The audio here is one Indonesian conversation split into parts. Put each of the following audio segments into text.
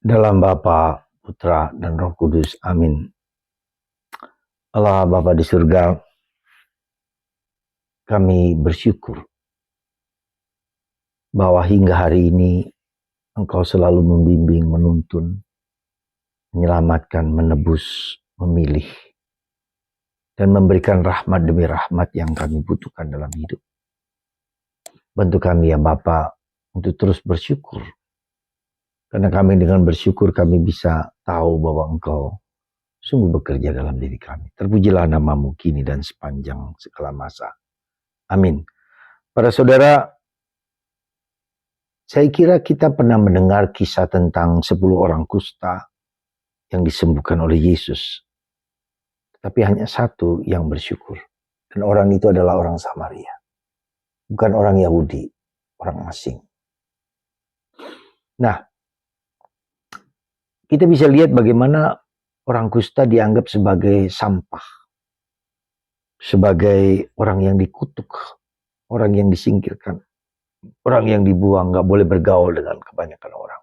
Dalam Bapa, Putra, dan Roh Kudus. Amin. Allah Bapa di surga, kami bersyukur bahwa hingga hari ini Engkau selalu membimbing, menuntun, menyelamatkan, menebus, memilih, dan memberikan rahmat demi rahmat yang kami butuhkan dalam hidup. Bantu kami ya Bapa untuk terus bersyukur. Karena kami dengan bersyukur kami bisa tahu bahwa Engkau sungguh bekerja dalam diri kami. Terpujilah namamu kini dan sepanjang segala masa. Amin. Para saudara, saya kira kita pernah mendengar kisah tentang 10 orang kusta yang disembuhkan oleh Yesus. Tapi hanya satu yang bersyukur. Dan orang itu adalah orang Samaria. Bukan orang Yahudi, orang asing. Nah, kita bisa lihat bagaimana orang kusta dianggap sebagai sampah. Sebagai orang yang dikutuk. Orang yang disingkirkan. Orang yang dibuang, gak boleh bergaul dengan kebanyakan orang.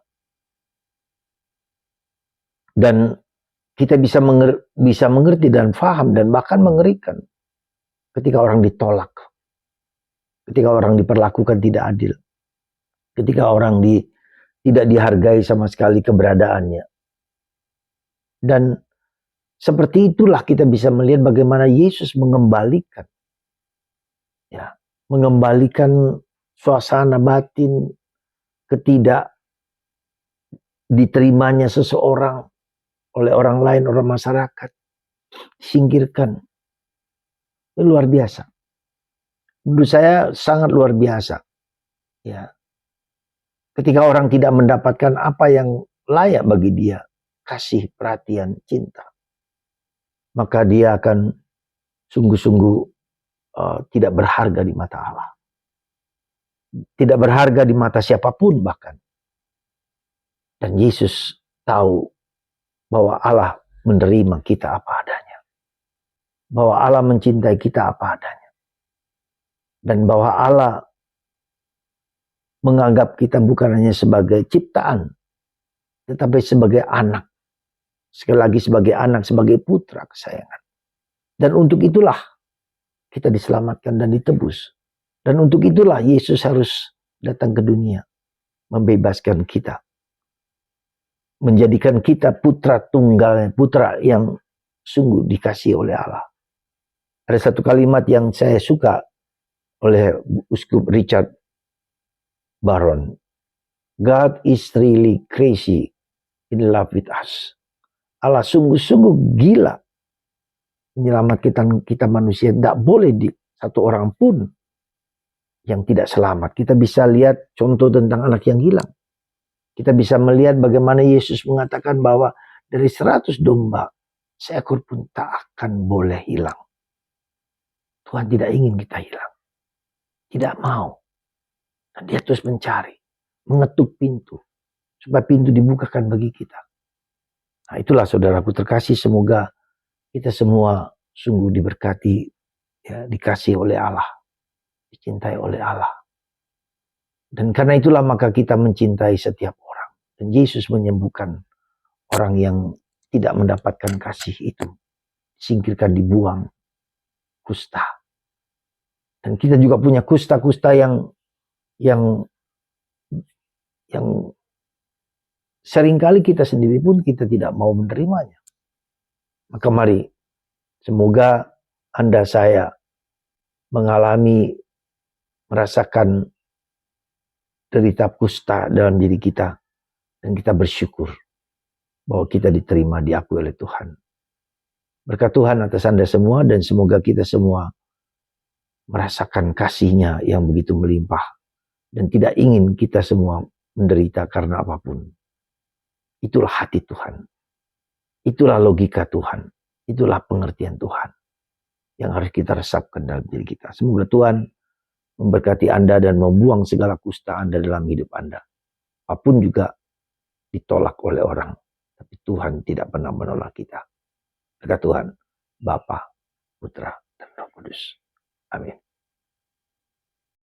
Dan kita bisa mengerti dan faham dan bahkan mengerikan ketika orang ditolak. Ketika orang diperlakukan tidak adil. Ketika orang tidak dihargai sama sekali keberadaannya. Dan seperti itulah kita bisa melihat bagaimana Yesus mengembalikan suasana batin ketidak diterimanya seseorang oleh orang lain, orang masyarakat, disingkirkan. Itu luar biasa. Menurut saya sangat luar biasa. Ya. Ketika orang tidak mendapatkan apa yang layak bagi dia, kasih, perhatian, cinta, maka dia akan sungguh-sungguh tidak berharga di mata Allah. Tidak berharga di mata siapapun bahkan. Dan Yesus tahu bahwa Allah menerima kita apa adanya. Bahwa Allah mencintai kita apa adanya. Dan bahwa Allah menganggap kita bukan hanya sebagai ciptaan, tetapi sebagai anak. Sekali lagi sebagai anak, sebagai putra kesayangan. Dan untuk itulah kita diselamatkan dan ditebus. Dan untuk itulah Yesus harus datang ke dunia. Membebaskan kita. Menjadikan kita putra tunggal, putra yang sungguh dikasihi oleh Allah. Ada satu kalimat yang saya suka oleh Uskup Richard Barron. God is really crazy in love with us. Allah sungguh-sungguh gila menyelamatkan kita manusia. Tidak boleh satu orang pun yang tidak selamat. Kita bisa lihat contoh tentang anak yang hilang. Kita bisa melihat bagaimana Yesus mengatakan bahwa dari 100 domba, seekor pun tak akan boleh hilang. Tuhan tidak ingin kita hilang. Tidak mau. Dan dia terus mencari. Mengetuk pintu. Supaya pintu dibukakan bagi kita. Nah itulah saudaraku terkasih, semoga kita semua sungguh diberkati, ya, dikasih oleh Allah. Dicintai oleh Allah. Dan karena itulah maka kita mencintai setiap orang. Dan Yesus menyembuhkan orang yang tidak mendapatkan kasih itu. Singkirkan, dibuang. Kusta. Dan kita juga punya kusta-kusta yang seringkali kita sendiri pun kita tidak mau menerimanya. Maka mari, semoga Anda, saya merasakan derita kusta dalam diri kita. Dan kita bersyukur bahwa kita diterima, diakui oleh Tuhan. Berkat Tuhan atas Anda semua, dan semoga kita semua merasakan kasih-Nya yang begitu melimpah. Dan tidak ingin kita semua menderita karena apapun. Itulah hati Tuhan. Itulah logika Tuhan. Itulah pengertian Tuhan. Yang harus kita resapkan dalam diri kita. Semoga Tuhan memberkati Anda dan membuang segala kusta Anda dalam hidup Anda. Apapun juga ditolak oleh orang. Tapi Tuhan tidak pernah menolak kita. Berkat Tuhan, Bapa, Putra, dan Roh Kudus. Amin.